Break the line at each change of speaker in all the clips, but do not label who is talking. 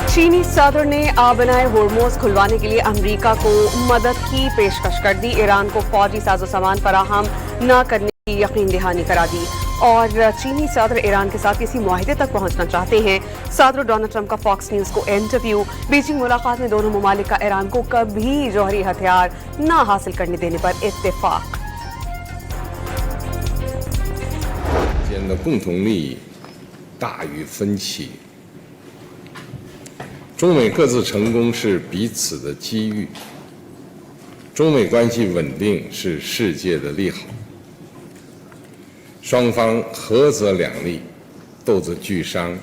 चीनी सदर ने आबनाए होर्मुज खुलवाने के लिए अमरीका को मदद की पेशकश कर दी। ईरान को फौजी साजो सामान फराहम न करने की यकीन दहानी करा दी और चीनी सदर ईरान के साथ किसी मुआहिदे तक पहुंचना चाहते हैं। सदर डोनाल्ड ट्रंप का फॉक्स न्यूज को इंटरव्यू। बीजिंग मुलाकात में दोनों ममालिक का ईरान को कभी जौहरी हथियार न हासिल करने देने पर इत्तेफाक।
间的共同利益大于分歧。中美各自成功是彼此的机遇，中美关系稳定是世界的利好。双方合则两利，斗则俱伤。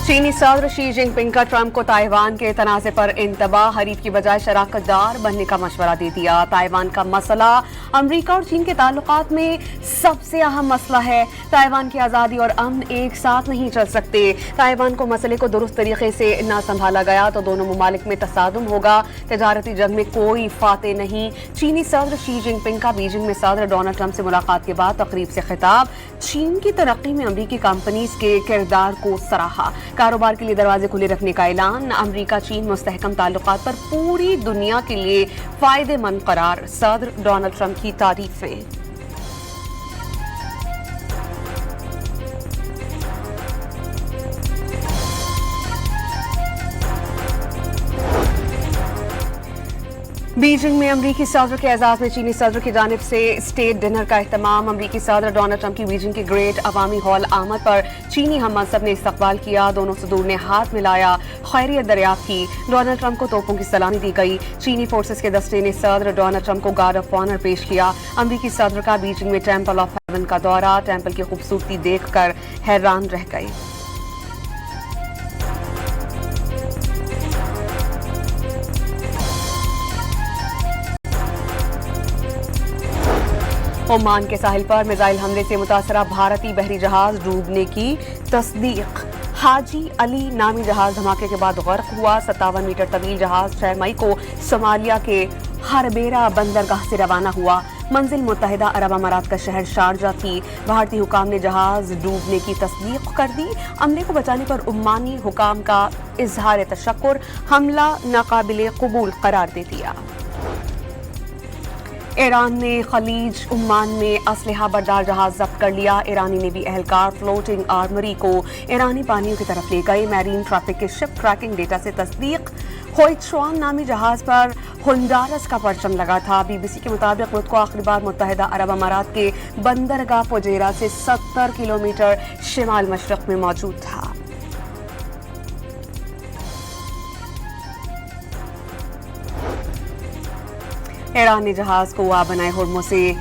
चीनी सदर शी जिनपिंग का ट्रंप को ताइवान के तनाज़े पर इंतबाह, हरीफ की बजाय शराकतदार बनने का मशवरा दे दिया। ताइवान का मसला अमरीका और चीन के ताल्लुकात में सबसे अहम मसला है। ताइवान की आज़ादी और अमन एक साथ नहीं चल सकते। ताइवान को मसले को दुरुस्त तरीके से न संभाला गया तो दोनों ममालिक में तसादुम होगा। तजारती जंग में कोई फाते नहीं। चीनी सदर शी जिनपिंग का बीजिंग में सदर डोनाल्ड ट्रंप से मुलाकात के बाद तकरीब से खिताब। चीन की तरक्की में अमरीकी कंपनीज के किरदार को सराहा। कारोबार के लिए दरवाजे खुले रखने का ऐलान। अमरीका चीन मुस्तहकम ताल्लुकात पर पूरी दुनिया के लिए फायदेमंद करार। सदर डोनाल्ड ट्रंप की तारीफें। बीजिंग में अमरीकी सदर के एजाज में चीनी सदर की जानिब से स्टेट डिनर का एहतमाम। अमरीकी सदर डोनाल्ड ट्रंप की बीजिंग के ग्रेट अवामी हॉल आमद पर चीनी हम मनसब ने इस्तकबाल किया। दोनों सदूर ने हाथ मिलाया, खैरियत दरियाफ्त की। डोनाल्ड ट्रंप को तोपों की सलामी दी गई। चीनी फोर्सेस के दस्ते ने सदर डोनाल्ड ट्रंप को गार्ड ऑफ ऑनर पेश किया। अमरीकी सदर का बीजिंग में टेम्पल ऑफ हेवन का दौरा। टेम्पल की खूबसूरती देखकर हैरान रह गए। ओमान के साहिल पर मिसाइल हमले से मुतासरा भारतीय बहरी जहाज डूबने की तस्दीक। हाजी अली नामी जहाज धमाके के बाद गर्क हुआ। 57 मीटर तवील जहाज 6 मई को सोमालिया के हरबेरा बंदरगाह से रवाना हुआ। मंजिल मुत्तहिदा अरब अमारात का शहर शारजा थी। भारतीय हुकाम ने जहाज डूबने की तस्दीक कर दी। अमले को बचाने पर उम्मानी हुकाम का इजहार तशक्कुर। हमला नाकाबिले कबूल करार दे दिया। ईरान ने खलीज उम्मान में असलहा बरदार जहाज जब्त कर लिया। ईरानी नेवी एहलकार फ्लोटिंग आर्मरी को ईरानी पानियों की तरफ ले गए। मैरीन ट्रैफिक के शिप ट्रैकिंग डेटा से तस्दीक। होइट्सवान नामी जहाज पर होंडारस का परचम लगा था। बीबीसी के मुताबिक बुध को आखिरी बार मुत्तहिदा अरब अमारात के बंदरगाह फुजैरा से 70 किलोमीटर शिमाल मशरक में मौजूद था। ईरान ने जहाज को आबनाए होर्मुज से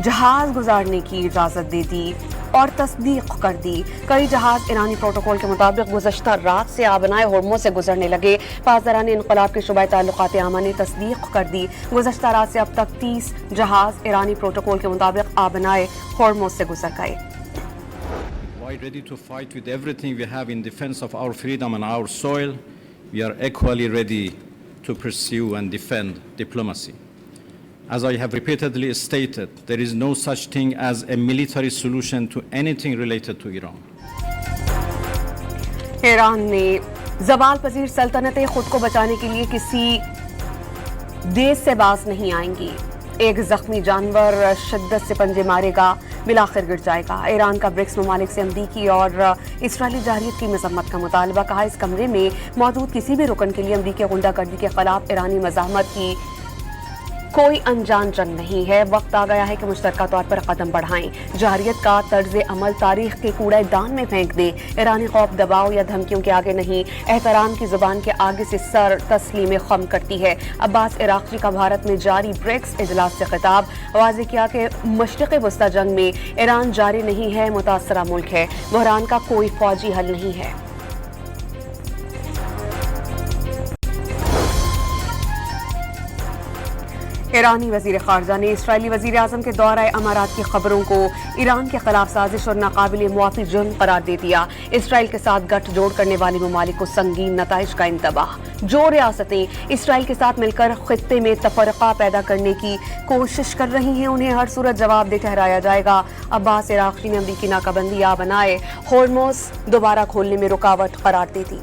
जहाज गुजारने की इजाजत दे दी और तस्दीक कर दी। कई जहाज ईरानी प्रोटोकॉल के मुताबिक गुज़श्ता रात से आबनाए होर्मुज से गुजरने लगे। पासदारान इनक़लाब के शुबाए ताल्लुकात आमा ने तस्दीक कर दी। गुज़श्ता रात से अब तक 30 जहाज ईरानी प्रोटोकॉल के मुताबिक आबनाए होर्मुज से गुजर गए।
Quite ready to fight with everything we have in defense of our freedom and our soil. We are equally ready to pursue and defend diplomacy. As I have repeatedly stated, there is no such thing as a military solution to anything related to Iran.
Iran ने ज़वाल पजीर सल्तनतें खुद को बचाने के लिए किसी देश से बाज नहीं आएंगी। एक जख्मी जानवर शिद्दत से पंजे मारेगा, बिलाखिर गिर जाएगा। ईरान का ब्रिक्स ममालिक से अमरीकी और इसराइली जारियत की मजम्मत का मुतालबा। कहा, इस कमरे में मौजूद किसी भी रुकन के लिए अमरीकी गुंडागर्दी के खिलाफ ईरानी मज़ाहमत की कोई अनजान जंग नहीं है। वक्त आ गया है कि मुश्तरका तौर पर कदम बढ़ाएं। जारियत का तर्ज अमल तारीख के कूड़े दान में फेंक दे। ईरानी खौफ, दबाव या धमकियों के आगे नहीं, एहतराम की जुबान के आगे से सर तस्लीम खम करती है। अब्बास इराक़ची का भारत में जारी ब्रिक्स इजलास से खिताब। वाज़ेह किया कि मशरिक़ वस्ता जंग में ईरान जारी नहीं है, मुतासरा मुल्क है। बहरान का कोई फौजी हल नहीं है। ईरानी वज़ीर ख़ारजा ने इसराइली वज़ीर आज़म के दौरे अमारात की खबरों को ईरान के खिलाफ साजिश और नाकाबिल मुआफ़ी जुर्म करार दे दिया। इसराइल के साथ गठजोड़ करने वाले ममालिक को संगीन नताइज का इंतबाह। जो रियासतें इसराइल के साथ मिलकर खित्ते में तफरका पैदा करने की कोशिश कर रही हैं, उन्हें हर सूरत जवाबदेह ठहराया जाएगा। अब्बास इराक़ची ने अमरीकी नाकाबंदी या बनाए होर्मुज दोबारा खोलने में रुकावट करार दे दी।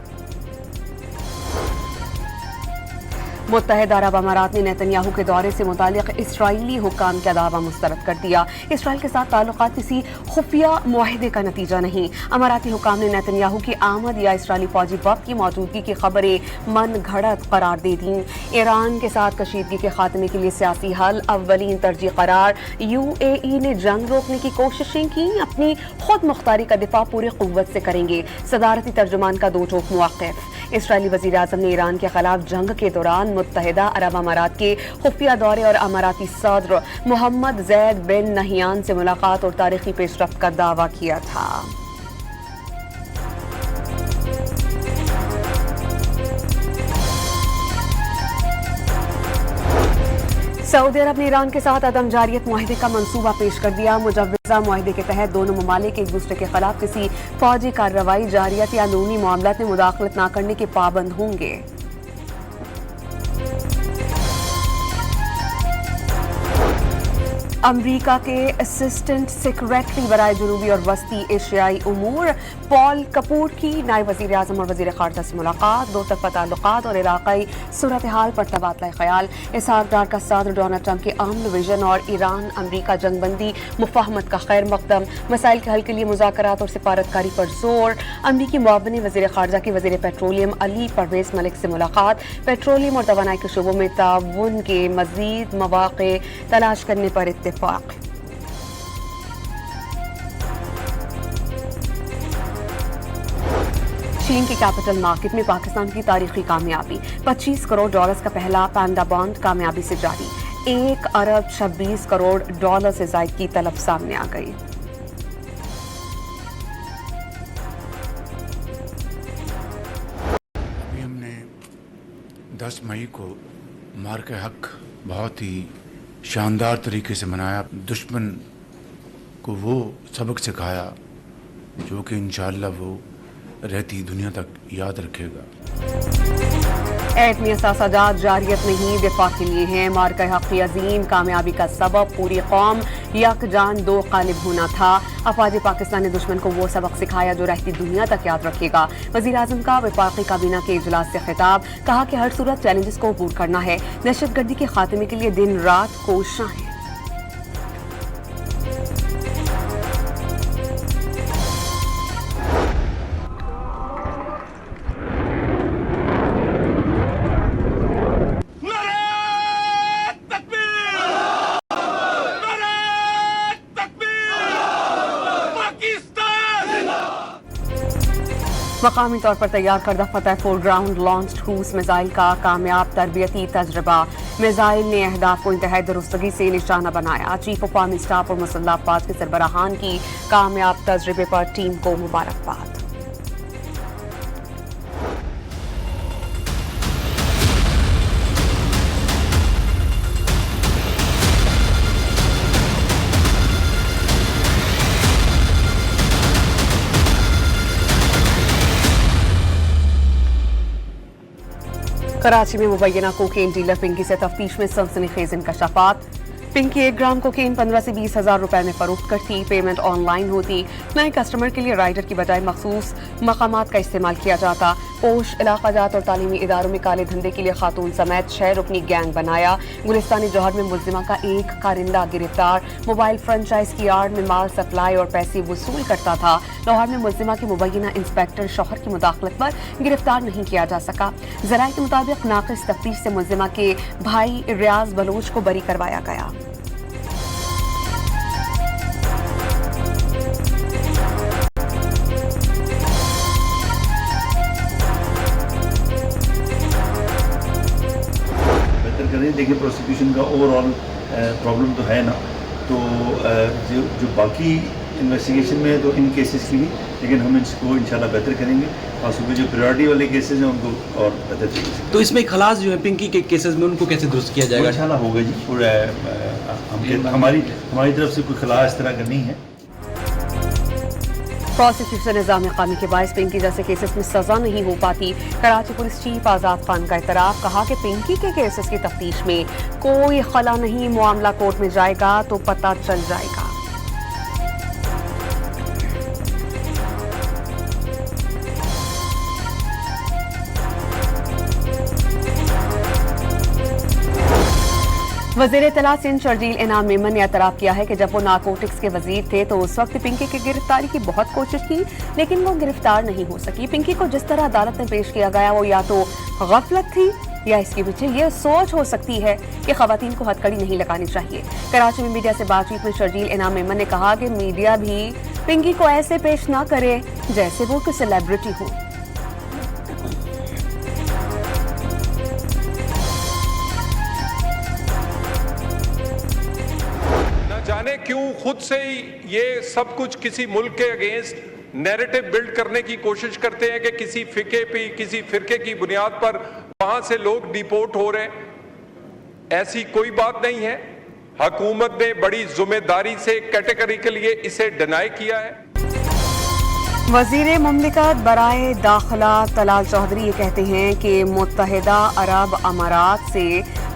मुत्तहिदा अरब अमारात ने नेतन्याहू के दौरे से मुतालिक इसराइली हुक्काम का दावा मुस्तरद कर दिया। इसराइल के साथ ताल्लुकात किसी खुफिया मुआहदे का नतीजा नहीं। अमाराती हुक्काम ने नेतन्याहू की आमद या इसराइली फौजी वफ़द की मौजूदगी की खबरें मन घड़त करार दे दी। ईरान के साथ कशीदगी के खात्मे के लिए सियासी हल अव्वलीन तरजीह करार। UAE ने जंग रोकने की कोशिशें की, अपनी खुद मुख्तारी का दिफा पूरी कुव्वत से करेंगे। सदारती तर्जुमान का दो टोक मौक़िफ़। इसराइली वज़ीर आज़म ने ईरान के खिलाफ जंग के दौरान मुत्तहिदा अरब अमारात के खुफिया दौरे और अमाराती सदर मोहम्मद ज़ैद बिन नहियान से मुलाकात और तारीखी पेशरफ्त का दावा किया था। सऊदी अरब ने ईरान के साथ अदम जारियत मुआहदे का मंसूबा पेश कर दिया। मुजव्वज़ा मुआहदे के तहत दोनों ममालिक एक दूसरे के खिलाफ किसी फौजी कार्रवाई, जारियत या अंदरूनी मामलात में मुदाखलत न करने के पाबंद होंगे। अमरीका के असिस्टेंट सेक्रेटरी बराए जनूबी और वस्ती एशियाई उमूर पॉल कपूर की नायब वज़ीर आज़म और वज़ीर ख़ारजा से मुलाकात। दो तरफ़ा ताल्लुकात और इलाक़ाई सूरत हाल पर तबादला ख़याल। इसहाक डार का सदर डोनाल्ड ट्रंप के अमन विजन और ईरान अमरीका जंगबंदी मुफ़ाहमत का खैर मकदम। मसाइल के हल के लिए मुज़ाकरात और सिफारतकारी पर जोर। अमरीकी मुआविन वज़ीर ख़ारजा की वज़ीर पेट्रोलियम अली परवेज़ मलिक से मुलाकात। पेट्रोलियम और तवानाई के शोबों में ताउन के मज़ीद मौक़े तलाश करने पर इत्तेफ़ाक़। चीन की कैपिटल मार्केट में पाकिस्तान की तारीखी कामयाबी। $25 करोड़ का पहला पांडा बॉन्ड कामयाबी से जारी। $1 अरब 26 करोड़ से ज़ायद की तलब सामने आ गई।
अभी हमने 10 मई को मार के हक बहुत ही शानदार तरीके से मनाया। दुश्मन को वो सबक सिखाया जो कि इंशाअल्लाह वो रहती दुनिया तक याद रखेगा।
एटमी असासाजात जारियत नहीं, दिफा के लिए हैं। मार्का हक़ अज़ीम कामयाबी का सबब पूरी कौम यकजान दो गालिब होना था। अफवाज पाकिस्तान ने दुश्मन को वो सबक सिखाया जो रहती दुनिया तक याद रखेगा। वज़ीर आज़म का वफाकी काबीना के इजलास से खिताब। कहा कि हर सूरत चैलेंजेस को अबूर करना है। दहशतगर्दी के खात्मे के लिए दिन रात कोशिशां हैं। मकामी तौर पर तैयार करदा फतह 4 ग्राउंड लॉन्च्ड क्रूज मिसाइल का कामयाब तरबियती तजर्बा। मिसाइल ने अहदाफ को इंतहाई दुरुस्तगी से निशाना बनाया। चीफ ऑफ आर्मी स्टाफ और मुसल्लह अफवाज के सरबराहान की कामयाब तजर्बे पर टीम को मुबारकबाद। कराची में मुबैना कोकेन डीलर पिंकी से तफ्तीश में सनसनीखेज इंकशाफात। पिंकी 1 ग्राम कोकेन 15 से 20 हज़ार रुपए में फरोख्त करती। पेमेंट ऑनलाइन होती। नए कस्टमर के लिए राइडर की बजाय मखसूस मकामात का इस्तेमाल किया जाता। पोश इलाका जात और तालीमी इदारों में काले धंधे के लिए खातून समेत 6 रुकनी गैंग बनाया। गुलिस्तानी जौहर में मुल्जिमा का एक कारिंदा गिरफ्तार। मोबाइल फ्रेंचाइज की आड़ में माल सप्लाई और पैसे वसूल करता था। लाहौर में मुल्जिमा के मुबैना इंस्पेक्टर शौहर की मुदाखलत पर गिरफ्तार नहीं किया जा सका। ज़राए के मुताबिक नाक़िस तफ्तीश से मुल्जिमा के भाई रियाज बलोच को बरी करवाया गया।
देखिए प्रोसिक्यूशन का ओवरऑल प्रॉब्लम तो है ना, तो जो बाकी इन्वेस्टिगेशन में है तो इन केसेस की भी, लेकिन हम इसको इंशाल्लाह बेहतर करेंगे और सुबह जो प्रायोरिटी वाले केसेस हैं उनको और बेहतर तरीके से।
तो इसमें खलास जो है पिंकी के केसेस में उनको कैसे दुरुस्त किया जाएगा?
इंशाल्लाह होगा जी। पूरा हमारी तरफ से कोई खलास इस तरह का नहीं है।
प्रोसिक्यूशन निज़ाम कामी के बायस पिंकी जैसे केसेस में सजा नहीं हो पाती। कराची पुलिस चीफ आज़ाद खान का इतराफ़। कहा कि पिंकी के केसेस की तफ्तीश में कोई खला नहीं, मामला कोर्ट में जाएगा तो पता चल जाएगा। वज़ीर इत्तला सिंध शर्जील इनाम मेमन ने एतराफ़ किया है कि जब वो नारकोटिक्स के वज़ीर थे तो उस वक्त पिंकी की गिरफ्तारी की बहुत कोशिश की, लेकिन वो गिरफ्तार नहीं हो सकी। पिंकी को जिस तरह अदालत में पेश किया गया वो या तो गफलत थी या इसके पीछे ये सोच हो सकती है कि ख़वातीन को हथकड़ी नहीं लगानी चाहिए। कराची में मीडिया से बातचीत में शर्जील इनाम मेमन ने कहा कि मीडिया भी पिंकी को ऐसे पेश ना करे जैसे वो कोई सेलिब्रिटी हो।
जाने क्यों खुद से ही ये सब कुछ किसी मुल्क के अगेंस्ट नैरेटिव बिल्ड करने की कोशिश करते हैं कि किसी फिरके की बुनियाद पर वहां से लोग डिपोर्ट हो रहे हैं। ऐसी कोई बात नहीं है। हुकूमत ने बड़ी जिम्मेदारी से कैटेगरिकली इसे डिनाई किया है।
वज़ीर मुमलिकत बराए दाखिला तलाल चौधरी ये कहते हैं कि मुत्तहिदा अरब अमारात से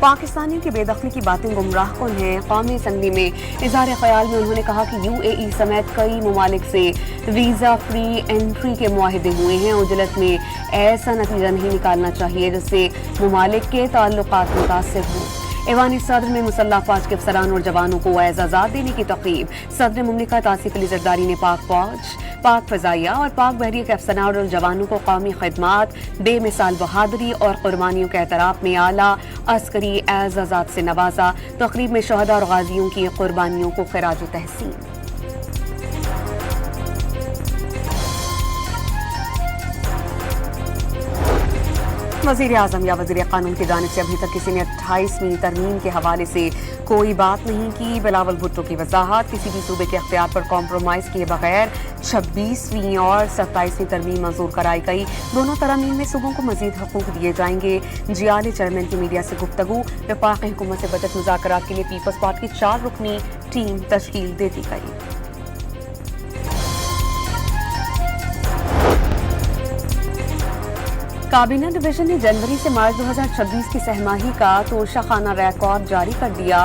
पाकिस्तानियों की बेदखली की बातें गुमराह कुन हैं। कौमी असम्बली में इज़हार ख्याल में उन्होंने कहा कि UAE समेत कई ममालिक से वीज़ा फ्री एंट्री के मुआहदे हुए हैं। उजलत में ऐसा नतीजा नहीं निकालना चाहिए जिससे ममालिक के ताल्लुकात मुतासिर हों। ऐवान सदर में मुसल्लह अफवाज के अफसरान और जवानों को एजाज़ात देने की तक़रीब। सदर मुमलिकत आसिफ अली ज़रदारी ने पाक फौज, पाक फ़ज़ाइया और पाक बहरिया के अफसरान और जवानों को कौमी खिदमात, बेमिसाल बहादुरी और कुर्बानियों के एतराफ़ में आला अस्करी एजाज़ात से नवाजा। तक़रीब में शहदा और गाज़ियों की कुर्बानियों को ख़िराज तहसीन। वज़ीर आज़म या वज़ीर क़ानून की जानिब से अभी तक किसी ने 28वीं तरमीम के हवाले से कोई बात नहीं की। बिलावल भुट्टो की वजाहत, किसी भी सूबे के अख्तियार पर कॉम्प्रोमाइज़ किए बगैर 26वीं और 27वीं तरमीम मंजूर कराई गई। दोनों तरमीम में सूबों को मज़ीद हकूक़ दिए जाएंगे। जियाली चेयरमैन की मीडिया से गुफ्तगू। वफाक़ी हुकूमत से बजट मुज़ाकरात के लिए पीपल्स पार्टी की 4 रुकनी टीम तश्कील दे दी गई। काबीना डिवीजन ने जनवरी से मार्च 2026 की सहमाही का तोशाखाना रिकॉर्ड जारी कर दिया।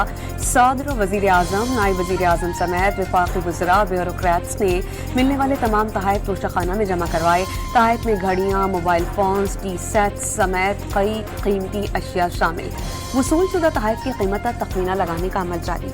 सदर, वज़ीर आज़म, नायब वज़ीर आज़म समेत वफाक़ी वज़रा, ब्यूरोक्रेट्स ने मिलने वाले तमाम तहफ़ तोशाखाना में जमा करवाए। तहफ़ में घड़ियाँ, मोबाइल फ़ोन्स, टी सेट्स समेत कई कीमती अशिया शामिल। वसूल शुदा तहफ़ की कीमत का तखमीना लगाने का अमल जारी।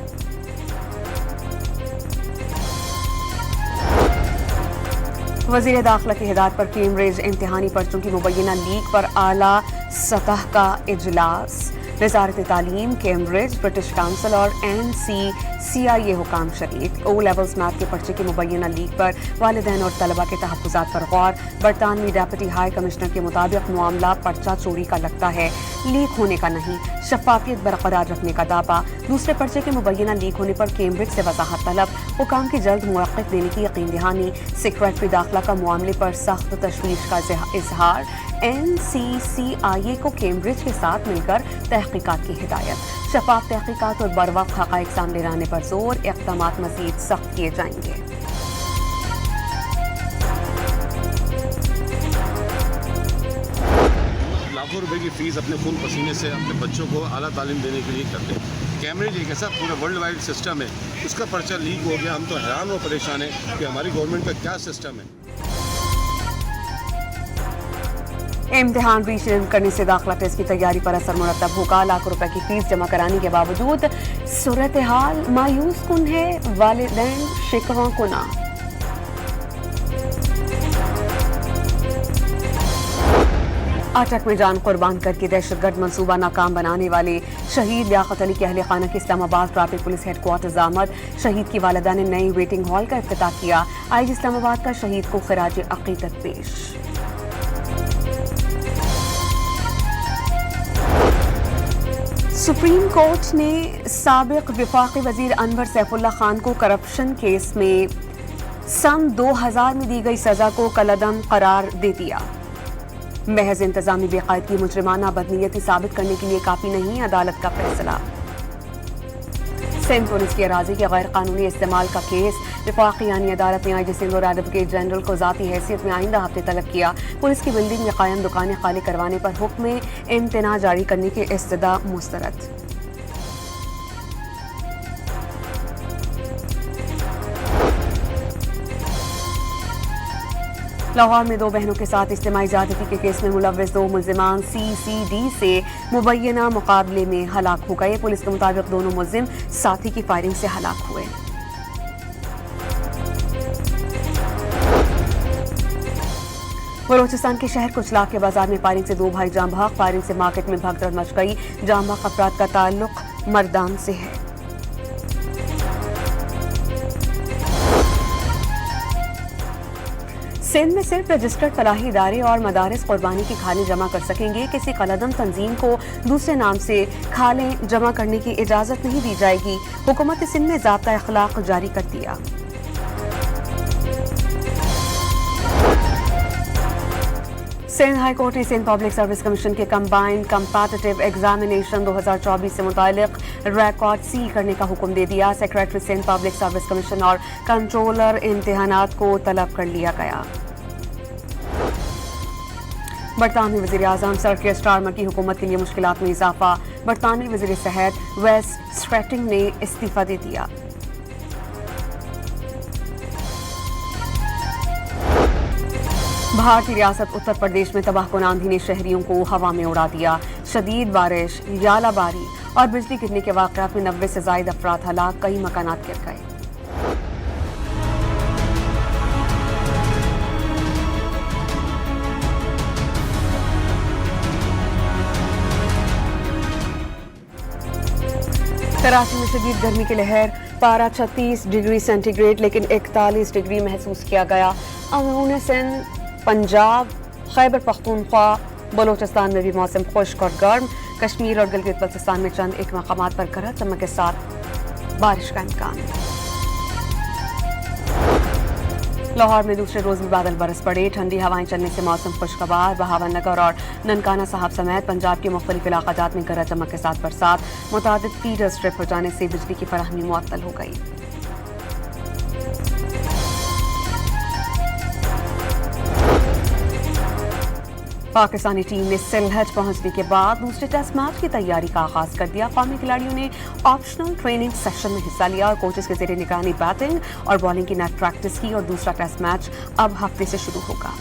वज़ीर दाखिला की हिदायत पर कैम्ब्रिज इम्तिहानी पर्चों की मुबैना लीक पर आला सतह का इजलास। वज़ारत तालीम, कैम्ब्रिज, ब्रिटिश काउंसिल और NCCIA हुकाम शरीक। O लेवल्स मैथ के पर्चे की मुबैना लीक पर वालिदैन और तलबा के तहफ़्फ़ुज़ात पर गौर। बरतानवी डेप्यूटी हाई कमिश्नर के मुताबिक मामला पर्चा चोरी का लगता है, लीक होने का नहीं। शफ़ाफ़ियत बरकरार रखने का दावा। दूसरे पर्चे के मुबैना लीक होने पर कैम्ब्रिज से वज़ाहत तलब। हुकाम की जल्द मुवक्क़िफ़ देने की यकीन दहानी। सेक्रेटरी दाखिला का मामले पर सख्त तशवीश का इजहार। NCCIA को कैम्ब्रिज के साथ मिलकर तहक़ीक़ात की हिदायत। शफ़ाफ़ तहक़ीक़ात और बरवक़्त हक़ाइक़ सामने लाने पर जोर। इक़दामात मज़ीद सख्त किए जाएंगे।
लाखों रुपए की फ़ीस अपने खून पसीने से अपने बच्चों को आला तालीम देने के लिए करते हैं। कैम्ब्रिज एक ऐसा पूरा वर्ल्ड वाइड सिस्टम है, उसका पर्चा लीक हो गया। हम तो हैरान और परेशान हैं कि हमारी गवर्नमेंट का क्या सिस्टम है।
इम्तिहान रीशेड्यूल करने से दाखिला टेस्ट की तैयारी पर असर मुरतब होगा। लाखों रुपए की फीस जमा कराने के बावजूद सूरत हाल मायूस कुन है। वालिदैन शिकवा कुना। अटक में जान कुर्बान करके दहशतगर्द मंसूबा नाकाम बनाने वाले शहीद लियाकत अली के अहल खाना की इस्लामाबाद ट्रैफिक पुलिस हेडक्वार्टर्स आमद। शहीद की वालिदा ने नई वेटिंग हॉल का इफ्तिताह किया। IG इस्लामाबाद का शहीद को खिराज अकीदत पेश। सुप्रीम कोर्ट ने साबिक वफाकी वजीर अनवर सैफुल्ला खान को करप्शन केस में सन 2000 में दी गई सजा को कलअदम करार दे दिया। महज इंतजामी बेकायदगी मुजरिमाना बदनीयती साबित करने के लिए काफी नहीं, अदालत का फैसला। सिंध पुलिस की अराजी के गैर कानूनी इस्तेमाल का केस। वफाकी यानी अदालत ने IG सिंध और एडवोकेट जनरल को ज़ाती हैसियत में आइंदा हफ्ते तलब किया। पुलिस की बिल्डिंग में कायम दुकानें खाली करवाने पर हुक्म इम्तना जारी करने की इस्तदा मुस्तरद। लाहौर में 2 बहनों के साथ इज्तिमाई ज्यादती के केस में मुलव्विस 2 मुल्जिमान CCD से मुबैना मुकाबले में हलाक हो गए। पुलिस के मुताबिक दोनों मुल्जिम साथी की फायरिंग से हलाक हुए। बलोचिस्तान के शहर कुचलाक के बाजार में फायरिंग से 2 भाई जाँ बहक। फायरिंग से मार्केट में भगदड़ मच गई। जाँ बहक अफराद का ताल्लुक मर्दान से है। सिंध में सिर्फ रजिस्टर्ड फलाही इदारे और मदारिस कुर्बानी की खालें जमा कर सकेंगे। किसी कलदम तंजीम को दूसरे नाम से खालें जमा करने की इजाज़त नहीं दी जाएगी। हुकूमत सिंध ने ज़ाब्ता अखलाक जारी कर दिया। सिंध हाई कोर्ट ने सिंध पब्लिक सर्विस कमीशन के कंबाइंड कम्पैटिटिव एग्जामिनेशन 2024 से मुतालिक रिकॉर्ड सील करने का हुक्म दे दिया। Secretary Sindh public service commission और कंट्रोलर इम्तिहानात को तलब कर लिया गया। बरतानवी वज़ीर आज़म सर कियर स्टारमर की हुकूमत के लिए मुश्किलात में इजाफा। बरतानवी वज़ीर सेहत वेस स्ट्रेटिंग ने इस्तीफा दे दिया। भारतीय रियासत उत्तर प्रदेश में तबाहकुन आंधी ने शहरियों को हवा में उड़ा दिया। शदीद बारिश, यालाबारी और बिजली गिरने के वाक़यात में 90 से ज़ायद अफराद हलाक। कई मकानात गिर गए। कराची में शदीद गर्मी की लहर। पारा 36 डिग्री सेंटीग्रेड लेकिन 41 डिग्री महसूस किया गया। अंदरून सिंध, पंजाब, खैबर पख्तूनख्वा, बलोचिस्तान में भी मौसम खुश्क और गर्म। कश्मीर और गिलगित बल्तिस्तान में चंद एक मकामात पर गरज चमक के साथ बारिश का इम्कान। लाहौर में दूसरे रोज भी बादल बरस पड़े। ठंडी हवाएं चलने से मौसम खुशगवार। बहावन नगर और ननकाना साहब समेत पंजाब के मुख्तलिफ इलाक़ात में गरज चमक के साथ बरसात। मुतादिद फीडर्स ट्रिप हो जाने से बिजली की फराहमी मुअत्तल हो गई। पाकिस्तानी टीम ने सिलहट पहुंचने के बाद दूसरे टेस्ट मैच की तैयारी का आगाज कर दिया। कौमी खिलाड़ियों ने ऑप्शनल ट्रेनिंग सेशन में हिस्सा लिया और कोचेस के ज़रिए निगरानी बैटिंग और बॉलिंग की नेट प्रैक्टिस की। और दूसरा टेस्ट मैच अब हफ्ते से शुरू होगा।